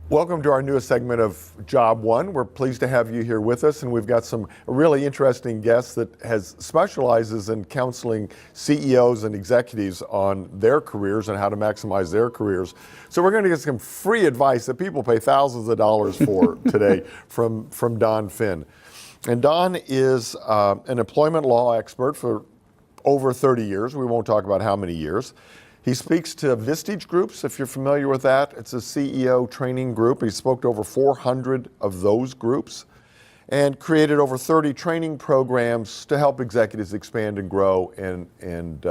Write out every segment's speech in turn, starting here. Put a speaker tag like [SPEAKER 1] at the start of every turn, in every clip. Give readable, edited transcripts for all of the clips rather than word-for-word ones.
[SPEAKER 1] Welcome to our newest segment of Job One. We're pleased to have you here with us, and we've got some really interesting guests that specializes in counseling CEOs and executives on their careers and how to maximize their careers. So we're going to get some free advice that people pay thousands of dollars for today from Don Phin. And Don is an employment law expert for over 30 years. We won't talk about how many years. He speaks to Vistage groups, if you're familiar with that. It's a CEO training group. He spoke to over 400 of those groups and created over 30 training programs to help executives expand and grow and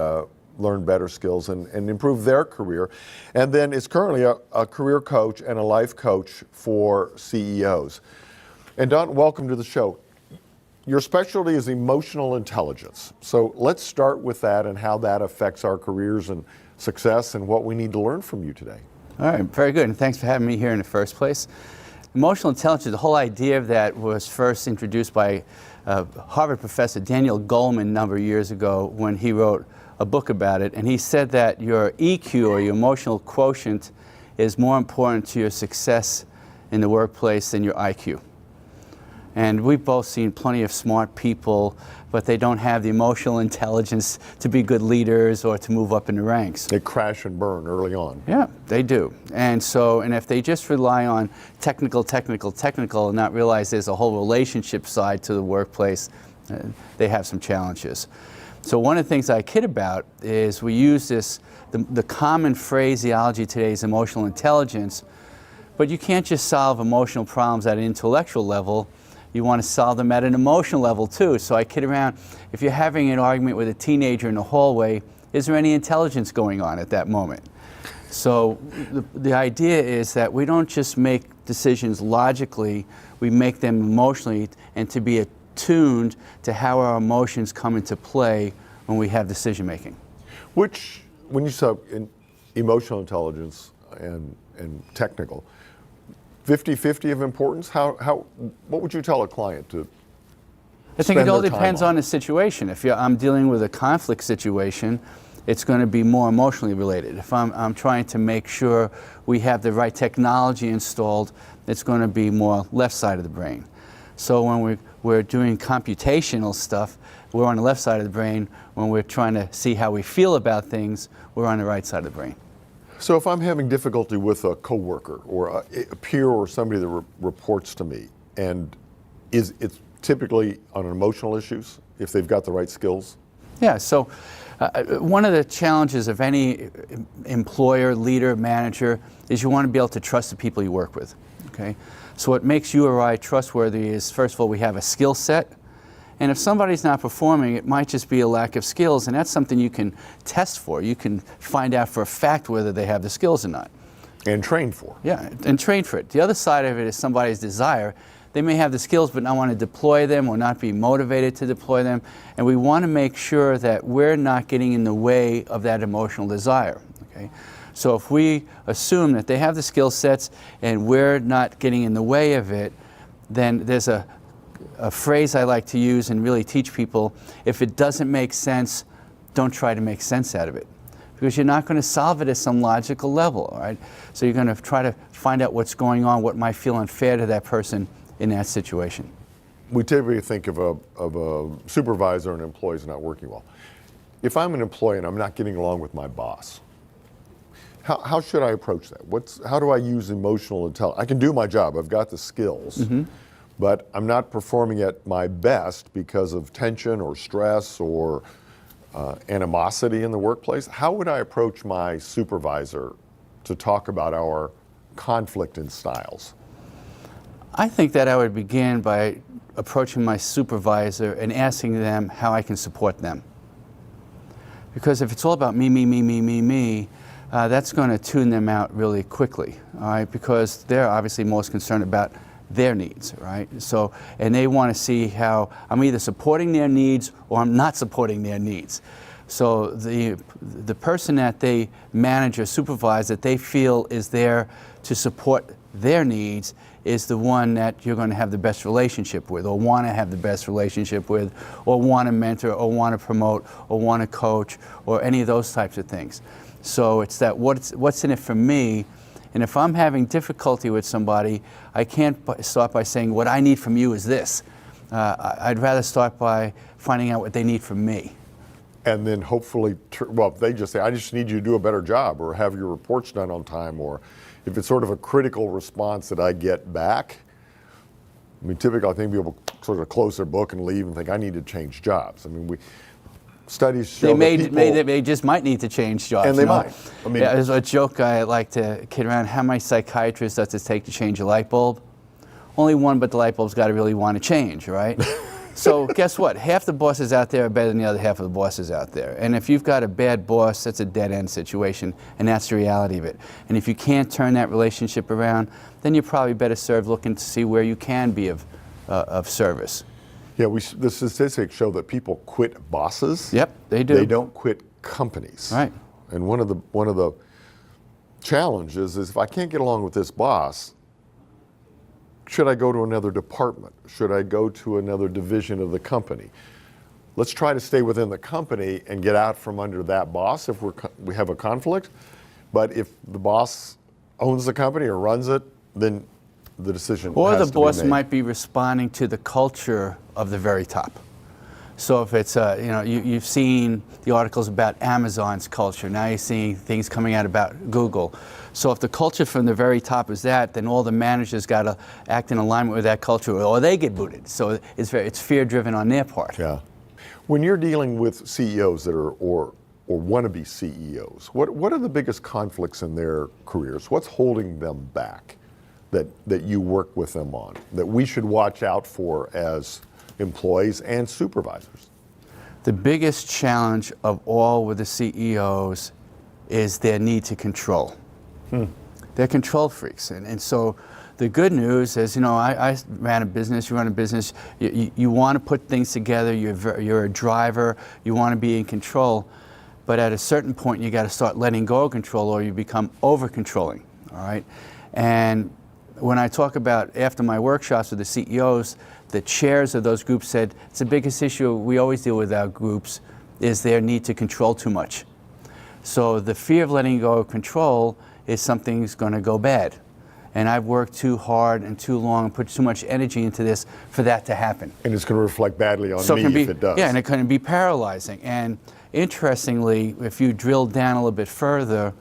[SPEAKER 1] learn better skills and improve their career. And then is currently a career coach and a life coach for CEOs. And Don, welcome to the show. Your specialty is emotional intelligence. So let's start with that and how that affects our careers and success and what we need to learn from you today.
[SPEAKER 2] All right, very good, and thanks for having me here in the first place. Emotional intelligence, the whole idea of that was first introduced by Harvard professor Daniel Goleman a number of years ago when he wrote a book about it, and he said that your EQ, or your emotional quotient, is more important to your success in the workplace than your IQ. And we've both seen plenty of smart people, but they don't have the emotional intelligence to be good leaders or to move up in the ranks.
[SPEAKER 1] They crash and burn early on.
[SPEAKER 2] Yeah, they do. And if they just rely on technical, and not realize there's a whole relationship side to the workplace, they have some challenges. So one of the things I kid about is we use this, the common phraseology today is emotional intelligence, but you can't just solve emotional problems at an intellectual level. You want to solve them at an emotional level too. So I kid around, if you're having an argument with a teenager in the hallway, is there any intelligence going on at that moment? So the idea is that we don't just make decisions logically, we make them emotionally, and to be attuned to how our emotions come into play when we have decision making.
[SPEAKER 1] Which, when you say emotional intelligence and technical, 50-50 of importance? What would you tell a client to
[SPEAKER 2] I think it all depends on the situation. If I'm dealing with a conflict situation, it's going to be more emotionally related. If I'm trying to make sure we have the right technology installed, it's going to be more left side of the brain. So when we're doing computational stuff, we're on the left side of the brain. When we're trying to see how we feel about things, we're on the right side of the brain.
[SPEAKER 1] So if I'm having difficulty with a coworker or a peer or somebody that reports to me, and it's typically on emotional issues, if they've got the right skills?
[SPEAKER 2] Yeah, so one of the challenges of any employer, leader, manager is you want to be able to trust the people you work with, okay? So what makes you or I trustworthy is, first of all, we have a skill set. And if somebody's not performing, it might just be a lack of skills, and that's something you can test for. You can find out for a fact whether they have the skills or not.
[SPEAKER 1] And train for.
[SPEAKER 2] Yeah, and train for it. The other side of it is somebody's desire. They may have the skills but not want to deploy them or not be motivated to deploy them, and we want to make sure that we're not getting in the way of that emotional desire, okay? So if we assume that they have the skill sets and we're not getting in the way of it, then there's a phrase I like to use and really teach people: if it doesn't make sense, don't try to make sense out of it, because you're not going to solve it at some logical level, all right? So you're going to try to find out what's going on, what might feel unfair to that person in that situation.
[SPEAKER 1] We typically think of a supervisor and employees not working well. If I'm an employee and I'm not getting along with my boss, how should I approach that? How do I use emotional intelligence? I can do my job, I've got the skills. Mm-hmm. But I'm not performing at my best because of tension or stress or animosity in the workplace. How would I approach my supervisor to talk about our conflict in styles?
[SPEAKER 2] I think that I would begin by approaching my supervisor and asking them how I can support them. Because if it's all about me, that's going to tune them out really quickly, all right? Because they're obviously most concerned about their needs, right? So, and they want to see how I'm either supporting their needs or I'm not supporting their needs. So the person that they manage or supervise that they feel is there to support their needs is the one that you're going to have the best relationship with, or want to have the best relationship with, or want to mentor, or want to promote, or want to coach, or any of those types of things. So it's that what's in it for me, And if I'm having difficulty with somebody, I can't start by saying, what I need from you is this. I'd rather start by finding out what they need from me.
[SPEAKER 1] And then hopefully, well, they just say, I just need you to do a better job, or have your reports done on time, or if it's sort of a critical response that I get back, I mean, typically I think people sort of close their book and leave and think, I need to change jobs. I mean, studies show
[SPEAKER 2] they just might need to change jobs.
[SPEAKER 1] And they might. I mean,
[SPEAKER 2] yeah, there's a joke I like to kid around. How many psychiatrists does it take to change a light bulb? Only one, but the light bulb's got to really want to change, right? So guess what? Half the bosses out there are better than the other half of the bosses out there. And if you've got a bad boss, that's a dead-end situation, and that's the reality of it. And if you can't turn that relationship around, then you're probably better served looking to see where you can be of service.
[SPEAKER 1] Yeah, the statistics show that people quit bosses.
[SPEAKER 2] Yep, they do.
[SPEAKER 1] They don't quit companies.
[SPEAKER 2] Right.
[SPEAKER 1] And one of the challenges is, if I can't get along with this boss, should I go to another department? Should I go to another division of the company? Let's try to stay within the company and get out from under that boss if we have a conflict. But if the boss owns the company or runs it, then the decision
[SPEAKER 2] or
[SPEAKER 1] has
[SPEAKER 2] the
[SPEAKER 1] to
[SPEAKER 2] boss
[SPEAKER 1] be made.
[SPEAKER 2] might be responding to the culture of the very top. So if it's you've seen the articles about Amazon's culture. Now you're seeing things coming out about Google. So if the culture from the very top is that, then all the managers got to act in alignment with that culture, or they get booted. So it's fear-driven on their part.
[SPEAKER 1] Yeah. When you're dealing with CEOs that are or wannabe CEOs, what are the biggest conflicts in their careers? What's holding them back that you work with them on, that we should watch out for as employees and supervisors?
[SPEAKER 2] The biggest challenge of all with the CEOs is their need to control. They're control freaks. And so the good news is, I ran a business, you run a business, you want to put things together, you're a driver, you want to be in control, but at a certain point you got to start letting go of control or you become over-controlling, all right? And when I talk about, after my workshops with the CEOs, the chairs of those groups said, it's the biggest issue we always deal with our groups is their need to control too much. So the fear of letting go of control is something's going to go bad. And I've worked too hard and too long and put too much energy into this for that to happen.
[SPEAKER 1] And it's going to reflect badly on me if it does.
[SPEAKER 2] Yeah, and it can be paralyzing. And interestingly, if you drill down a little bit further,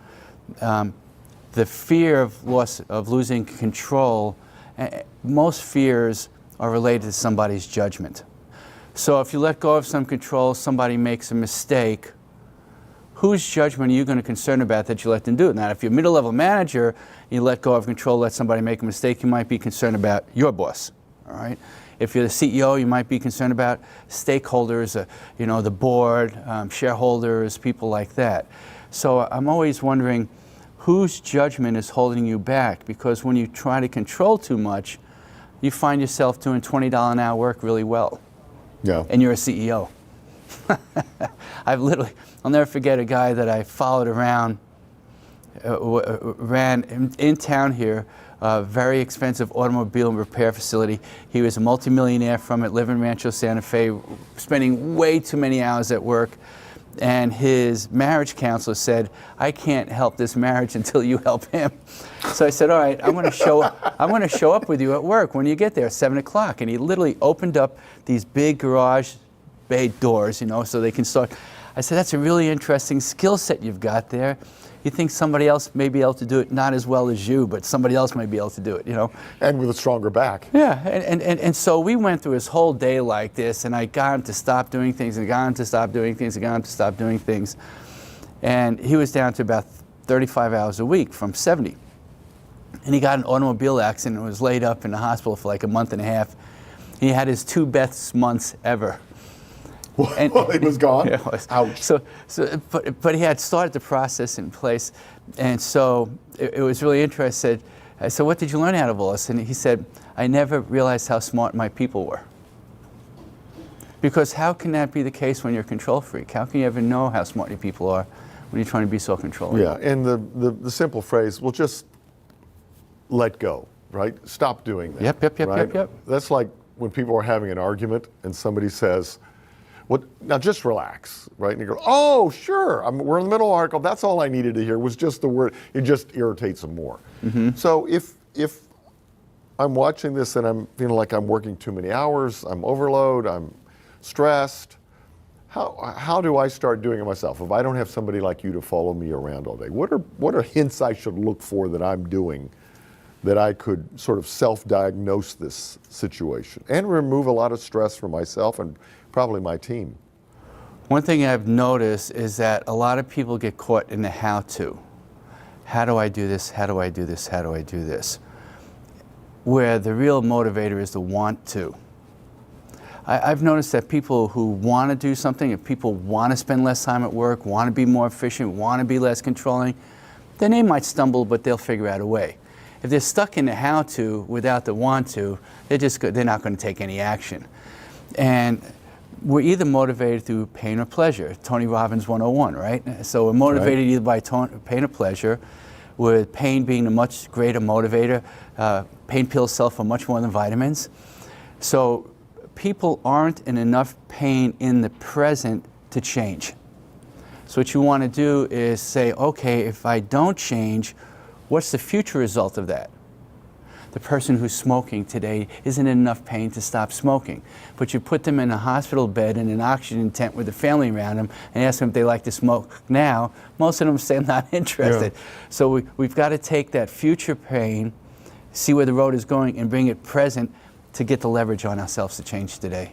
[SPEAKER 2] the fear of losing control, most fears are related to somebody's judgment. So if you let go of some control, somebody makes a mistake, whose judgment are you going to concern about that you let them do it? Now, if you're a middle-level manager, you let go of control, let somebody make a mistake, you might be concerned about your boss, all right? If you're the CEO, you might be concerned about stakeholders, the board, shareholders, people like that. So I'm always wondering whose judgment is holding you back, because when you try to control too much, you find yourself doing $20 an hour work really well.
[SPEAKER 1] Yeah.
[SPEAKER 2] And you're a CEO. I'll never forget a guy that I followed around, ran in town here, a very expensive automobile repair facility. He was a multimillionaire from it, living in Rancho Santa Fe, spending way too many hours at work. And his marriage counselor said, I can't help this marriage until you help him. So I said, all right, I'm going to show up with you at work when you get there at 7 o'clock. And he literally opened up these big garage bay doors, so they can start. I said, that's a really interesting skill set you've got there. You think somebody else may be able to do it not as well as you, but somebody else may be able to do it,
[SPEAKER 1] And with a stronger back.
[SPEAKER 2] Yeah, and so we went through his whole day like this, and I got him to stop doing things, and got him to stop doing things, and got him to stop doing things. And he was down to about 35 hours a week from 70. And he got in an automobile accident and was laid up in the hospital for like a month and a half. He had his 2 best months ever.
[SPEAKER 1] Well, it was gone?
[SPEAKER 2] Yeah, it was.
[SPEAKER 1] Ouch.
[SPEAKER 2] But he had started the process in place. And so it was really interesting. I said, what did you learn out of all this? And he said, I never realized how smart my people were. Because how can that be the case when you're a control freak? How can you ever know how smart your people are when you're trying to be so controlling?
[SPEAKER 1] Yeah, and the simple phrase, well, just let go, right? Stop doing that.
[SPEAKER 2] Yep.
[SPEAKER 1] That's like when people are having an argument and somebody says, Well, now just relax, right? And you go, oh, sure, we're in the middle of the article. That's all I needed to hear was just the word. It just irritates them more. So if I'm watching this and I'm feeling like I'm working too many hours, I'm overload, I'm stressed, how do I start doing it myself? If I don't have somebody like you to follow me around all day, what are hints I should look for that I'm doing that I could sort of self-diagnose this situation and remove a lot of stress from myself and probably my team?
[SPEAKER 2] One thing I've noticed is that a lot of people get caught in the how-to. How do I do this? How do I do this? How do I do this? Where the real motivator is the want to. I've noticed that people who want to do something, if people want to spend less time at work, want to be more efficient, want to be less controlling, then they might stumble, but they'll figure out a way. If they're stuck in the how-to without the want-to, they're not going to take any action. And we're either motivated through pain or pleasure, Tony Robbins 101, right? So we're motivated either by pain or pleasure, with pain being the much greater motivator. Pain pills sell for much more than vitamins. So people aren't in enough pain in the present to change. So what you want to do is say, okay, if I don't change, what's the future result of that? The person who's smoking today isn't in enough pain to stop smoking. But you put them in a hospital bed in an oxygen tent with a family around them and ask them if they like to smoke now, most of them say I'm not interested. Yeah. So we've got to take that future pain, see where the road is going, and bring it present to get the leverage on ourselves to change today.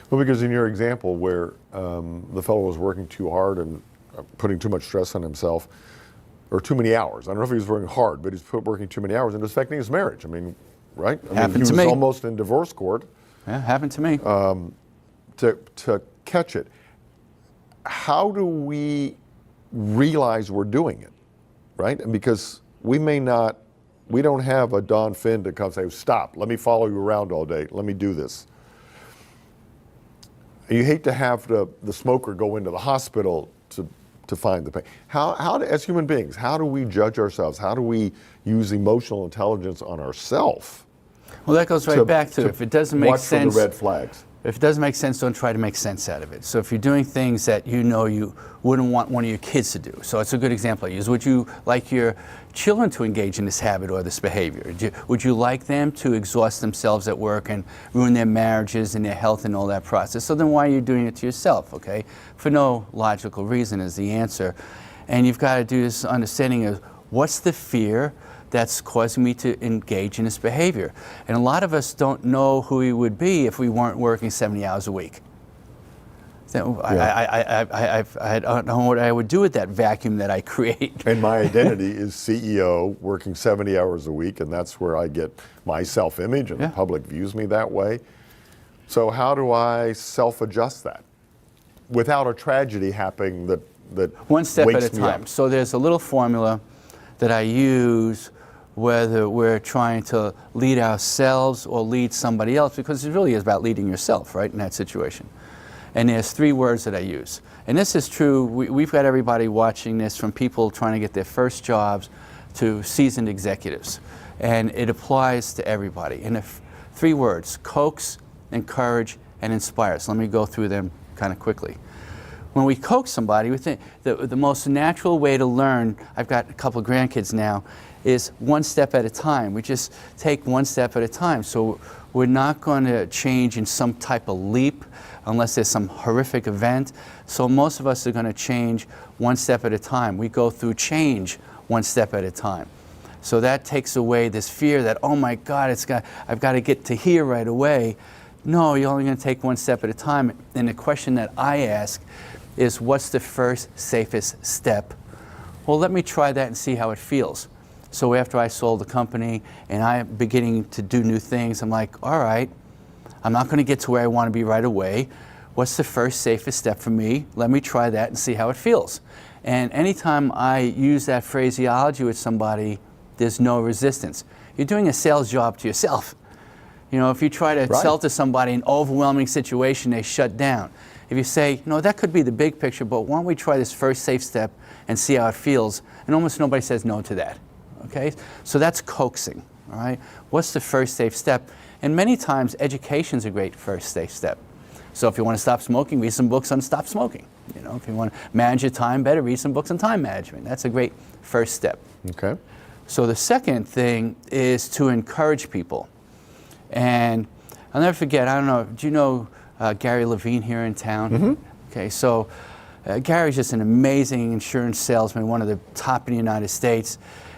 [SPEAKER 1] Well, because in your example where the fellow was working too hard and putting too much stress on himself, or too many hours. I don't know if he was working hard, but he's working too many hours and it was affecting his marriage. I mean, right?
[SPEAKER 2] Happened to me.
[SPEAKER 1] He was almost in divorce court.
[SPEAKER 2] Yeah, happened to me.
[SPEAKER 1] To catch it. How do we realize we're doing it, right? And because we don't have a Don Phin to come say, stop, let me follow you around all day, let me do this. You hate to have the smoker go into the hospital to find the pain. As human beings, how do we judge ourselves? How do we use emotional intelligence on ourselves?
[SPEAKER 2] Well, that goes right back to if it doesn't make sense.
[SPEAKER 1] Watch for the red flags.
[SPEAKER 2] If it doesn't make sense, don't try to make sense out of it. So if you're doing things that you know you wouldn't want one of your kids to do, so it's a good example I use. Would you like your children to engage in this habit or this behavior? Would you like them to exhaust themselves at work and ruin their marriages and their health and all that process? So then why are you doing it to yourself, okay? For no logical reason is the answer. And you've got to do this understanding of what's the fear that's causing me to engage in this behavior. And a lot of us don't know who we would be if we weren't working 70 hours a week. So I don't know what I would do with that vacuum that I create.
[SPEAKER 1] And my identity is CEO, working 70 hours a week, and that's where I get my self-image, and the public views me that way. So how do I self-adjust that without a tragedy happening that
[SPEAKER 2] one step
[SPEAKER 1] wakes
[SPEAKER 2] at a
[SPEAKER 1] me
[SPEAKER 2] time.
[SPEAKER 1] up?
[SPEAKER 2] So there's a little formula that I use whether we're trying to lead ourselves or lead somebody else, because it really is about leading yourself, right, in that situation. And there's 3 words that I use. And this is true, we've got everybody watching this, from people trying to get their first jobs to seasoned executives. And it applies to everybody. And 3 words: coax, encourage, and inspire. So let me go through them kind of quickly. When we coax somebody, we think the most natural way to learn, I've got a couple of grandkids now, is one step at a time. We just take one step at a time. So we're not going to change in some type of leap unless there's some horrific event. So most of us are going to change one step at a time. We go through change one step at a time. So that takes away this fear that, oh my God, I've got to get to here right away. No, you're only going to take one step at a time. And the question that I ask is, what's the first safest step? Well, let me try that and see how it feels. So after I sold the company and I'm beginning to do new things, I'm like, all right, I'm not going to get to where I want to be right away. What's the first safest step for me? Let me try that and see how it feels. And anytime I use that phraseology with somebody, there's no resistance. You're doing a sales job to yourself. You know, if you try to sell to somebody an overwhelming situation, they shut down. If you say, no, that could be the big picture, but why don't we try this first safe step and see how it feels? And almost nobody says no to that. Okay? So that's coaxing. All right? What's the first safe step? And many times, education's a great first safe step. So if you want to stop smoking, read some books on stop smoking. You know, if you want to manage your time better, read some books on time management. That's a great first step.
[SPEAKER 1] Okay.
[SPEAKER 2] So the second thing is to encourage people. And I'll never forget, I don't know, do you know Gary Levine here in town?
[SPEAKER 1] Mm-hmm.
[SPEAKER 2] Okay, so Gary's just an amazing insurance salesman, one of the top in the United States.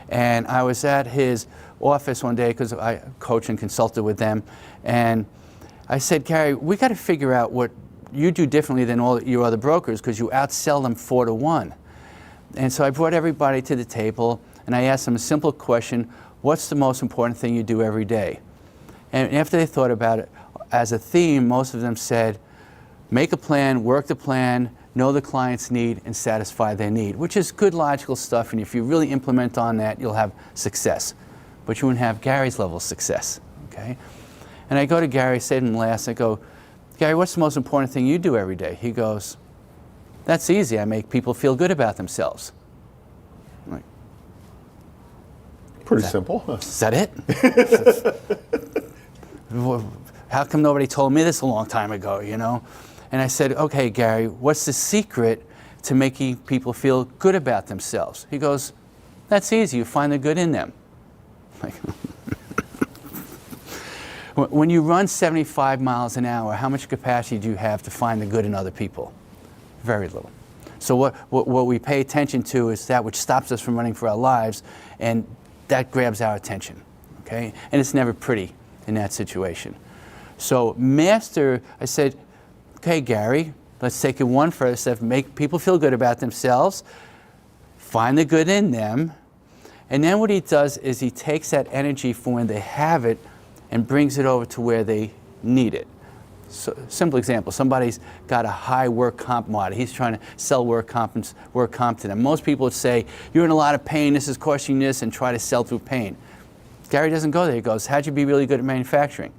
[SPEAKER 2] And I was at his office one day because I coach and consulted with them. And I said, Gary, we got to figure out what you do differently than all your other brokers because you outsell them 4-to-1. And so I brought everybody to the table and I asked them a simple question: what's the most important thing you do every day? And after they thought about it, as a theme, most of them said, make a plan, work the plan, know the client's need, and satisfy their need, which is good logical stuff, and if you really implement on that, you'll have success. But you wouldn't have Gary's level of success, okay? And I go to Gary, say to him last, I go, Gary, what's the most important thing you do every day? He goes, that's easy, I make people feel good about themselves. I'm like,
[SPEAKER 1] Pretty simple.
[SPEAKER 2] is that it? How come nobody told me this a long time ago, you know? And I said, okay, Gary, what's the secret to making people feel good about themselves? He goes, that's easy, you find the good in them. Like, when you run 75 miles an hour, how much capacity do you have to find the good in other people? Very little. So what we pay attention to is that which stops us from running for our lives, and that grabs our attention, okay? And it's never pretty in that situation. So I said, okay, Gary, let's take it one first step, make people feel good about themselves, find the good in them, and then what he does is he takes that energy from when they have it and brings it over to where they need it. So, simple example, somebody's got a high work comp model. He's trying to sell work comp to them. Most people would say, you're in a lot of pain, this is costing you this, and try to sell through pain. Gary doesn't go there. He goes, how'd you be really good at manufacturing?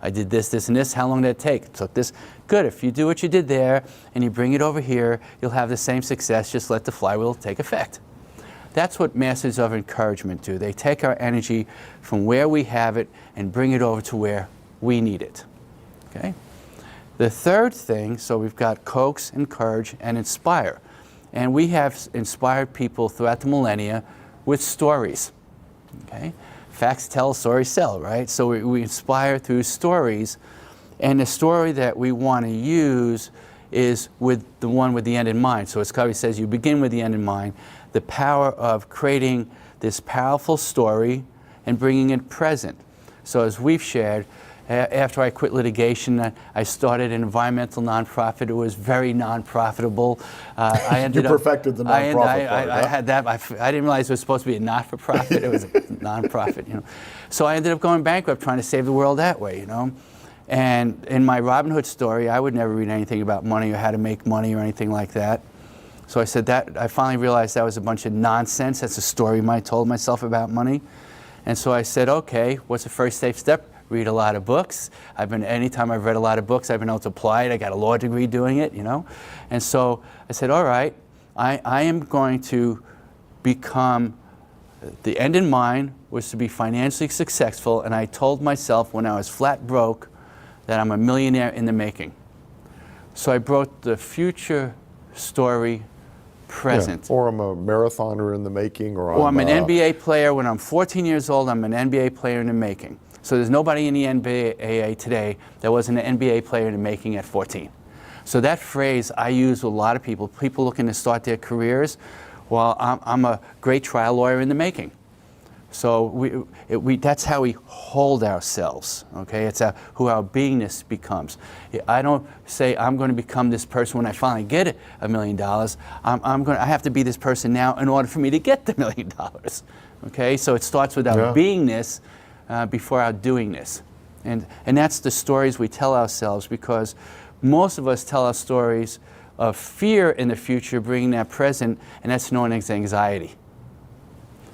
[SPEAKER 2] I did this, this, and this. How long did it take? It took this. Good. If you do what you did there and you bring it over here, you'll have the same success. Just let the flywheel take effect. That's what masters of encouragement do. They take our energy from where we have it and bring it over to where we need it. Okay? The third thing, so we've got coax, encourage, and inspire. And we have inspired people throughout the millennia with stories. Okay? Facts tell, stories sell, right? So we inspire through stories, and the story that we want to use is with the one with the end in mind. So as Covey says, you begin with the end in mind, the power of creating this powerful story and bringing it present. So as we've shared, after I quit litigation, I started an environmental nonprofit. It was very non-profitable. I ended
[SPEAKER 1] You perfected the nonprofit part,
[SPEAKER 2] I had that. I didn't realize it was supposed to be a not-for-profit. It was a nonprofit, you know. So I ended up going bankrupt trying to save the world that way, you know. And in my Robin Hood story, I would never read anything about money or how to make money or anything like that. So I said that. I finally realized that was a bunch of nonsense. That's a story I told myself about money. And so I said, okay, what's the first safe step? Read a lot of books. Anytime I've read a lot of books, I've been able to apply it. I got a law degree doing it, you know. And so I said, all right, I am going to become, the end in mind was to be financially successful, and I told myself when I was flat broke that I'm a millionaire in the making. So I brought the future story present.
[SPEAKER 1] Yeah. Or I'm a marathoner in the making, or
[SPEAKER 2] I'm an NBA player. When I'm 14 years old, I'm an NBA player in the making. So there's nobody in the NBA today that wasn't an NBA player in the making at 14. So that phrase I use with a lot of people looking to start their careers. Well, I'm a great trial lawyer in the making. So that's how we hold ourselves, okay? It's who our beingness becomes. I don't say I'm going to become this person when I finally get $1 million. I have to be this person now in order for me to get the $1 million, okay? So it starts with our beingness before our doingness. And that's the stories we tell ourselves, because most of us tell our stories of fear in the future, bringing that present, and that's known as anxiety.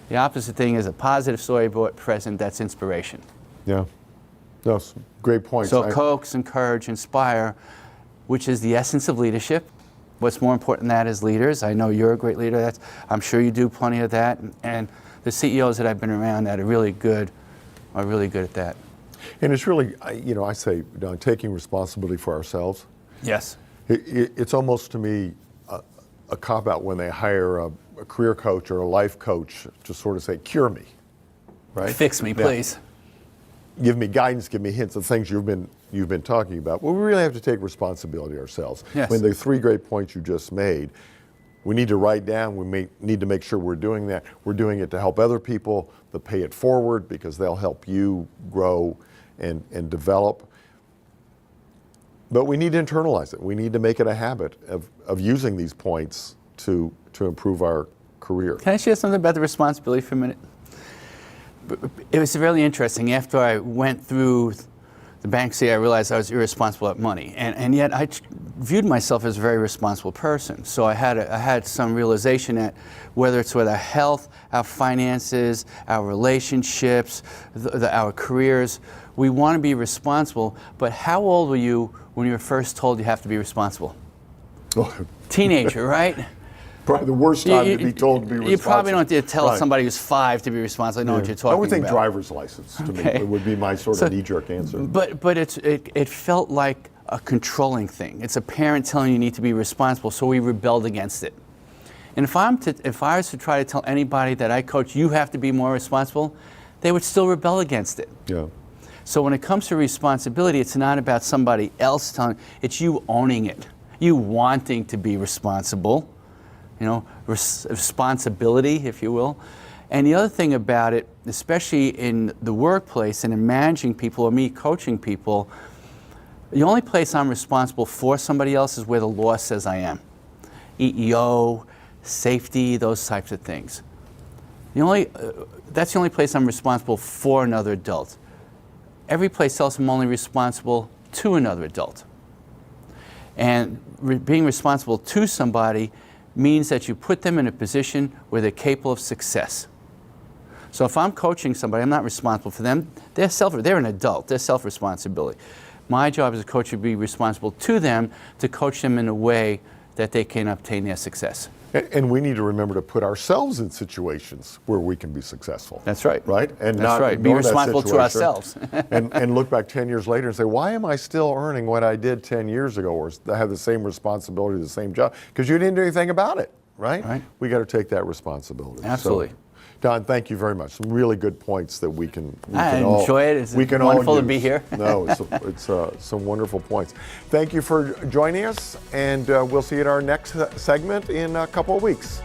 [SPEAKER 2] The opposite thing is a positive story brought present, that's inspiration.
[SPEAKER 1] Yeah. No, great points.
[SPEAKER 2] So coax, encourage, inspire, which is the essence of leadership. What's more important than that is leaders. I know you're a great leader. I'm sure you do plenty of that. And the CEOs that I've been around that are really good at that.
[SPEAKER 1] And it's really, I say, taking responsibility for ourselves
[SPEAKER 2] Yes.
[SPEAKER 1] It's almost to me a cop-out when they hire a career coach or a life coach to sort of say, cure me, right?
[SPEAKER 2] Fix me, please.
[SPEAKER 1] Give me guidance, give me hints of things you've been talking about. Well, we really have to take responsibility ourselves.
[SPEAKER 2] Yes.
[SPEAKER 1] When the 3 great points you just made, we need to write down, we need to make sure we're doing that. We're doing it to help other people, to pay it forward because they'll help you grow and develop. But we need to internalize it. We need to make it a habit of using these points to improve our career.
[SPEAKER 2] Can I share something about the responsibility for a minute? It was really interesting. After I went through the bankruptcy, I realized I was irresponsible at money, and yet I viewed myself as a very responsible person. So I had some realization that whether it's with our health, our finances, our relationships, our careers, we want to be responsible. But how old were you when you were first told you have to be responsible? Teenager, right?
[SPEAKER 1] Probably the worst time to be told to be responsible.
[SPEAKER 2] You probably don't have to tell
[SPEAKER 1] Right.
[SPEAKER 2] somebody who's 5 to be responsible. I know what you're talking about.
[SPEAKER 1] I would think driver's license to me. It would be my sort of knee-jerk answer.
[SPEAKER 2] But it felt like a controlling thing. It's a parent telling you need to be responsible, so we rebelled against it. And if I was to try to tell anybody that I coach, you have to be more responsible, they would still rebel against it.
[SPEAKER 1] Yeah.
[SPEAKER 2] So when it comes to responsibility, it's not about somebody else telling, it's you owning it, you wanting to be responsible. You know, responsibility, if you will. And the other thing about it, especially in the workplace and in managing people or me coaching people, the only place I'm responsible for somebody else is where the law says I am. EEO, safety, those types of things. That's the only place I'm responsible for another adult. Every place else I'm only responsible to another adult. And being responsible to somebody means that you put them in a position where they're capable of success. So if I'm coaching somebody, I'm not responsible for them. They're an adult. They're self-responsibility. My job as a coach would be responsible to them to coach them in a way that they can obtain their success.
[SPEAKER 1] And we need to remember to put ourselves in situations where we can be successful.
[SPEAKER 2] That's right.
[SPEAKER 1] Right? And
[SPEAKER 2] That's
[SPEAKER 1] not
[SPEAKER 2] right. Be
[SPEAKER 1] ignore that
[SPEAKER 2] responsible to
[SPEAKER 1] situation
[SPEAKER 2] ourselves.
[SPEAKER 1] and look back 10 years later and say, why am I still earning what I did 10 years ago or have the same responsibility, the same job? Because you didn't do anything about it, right?
[SPEAKER 2] Right.
[SPEAKER 1] We got to take that responsibility.
[SPEAKER 2] Absolutely.
[SPEAKER 1] So, Don, thank you very much. Some really good points that we can
[SPEAKER 2] I
[SPEAKER 1] all
[SPEAKER 2] enjoy it. It's
[SPEAKER 1] we can
[SPEAKER 2] wonderful
[SPEAKER 1] all
[SPEAKER 2] to be
[SPEAKER 1] use.
[SPEAKER 2] here.
[SPEAKER 1] No, it's some wonderful points. Thank you for joining us, and we'll see you at our next segment in a couple of weeks.